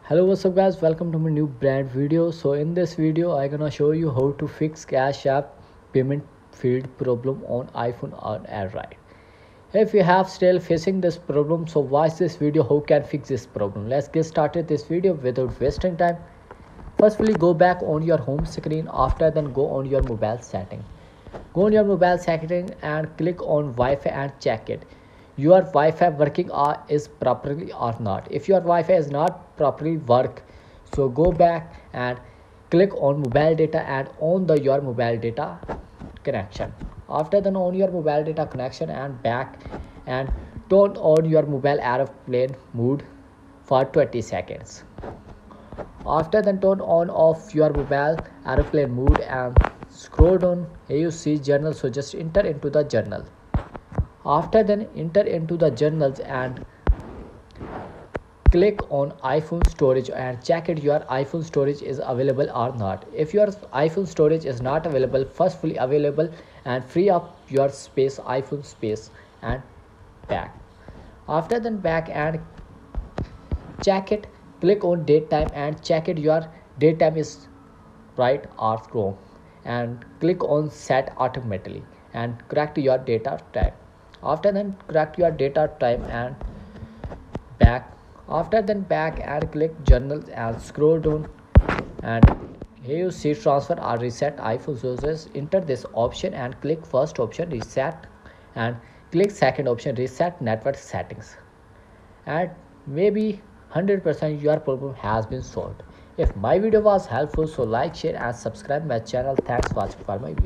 Hello, what's up guys, welcome to my new brand video. So in this video I'm gonna show you how to fix Cash App payment field problem on iPhone or Android. If you have still facing this problem, so watch this video how can fix this problem. Let's get started this video without wasting time. Firstly, go back on your home screen. After then go on your mobile setting. Go on your mobile setting and click on Wi-Fi and check it. Your Wi-Fi working is properly or not. If your Wi-Fi is not properly work, so go back and click on mobile data and on your mobile data connection. After then on your mobile data connection and back and turn on your mobile airplane mode for 20 seconds. After then turn on off your mobile airplane mode and scroll down. Here you see journal, so just enter into the journal. After then enter into the journals and click on iPhone storage and check it your iPhone storage is available or not. If your iPhone storage is not available, first fully available and free up your space, iPhone space, and back. After then back and check it, click on date time and check it your date time is right or wrong and click on set automatically and correct your data time. After then correct your data time and back. After then back and click journals and scroll down and here you see transfer or reset iPhone sources. Enter this option and click first option reset and click second option reset network settings and maybe 100% your problem has been solved. If my video was helpful, so like, share and subscribe my channel. Thanks for watching for my video.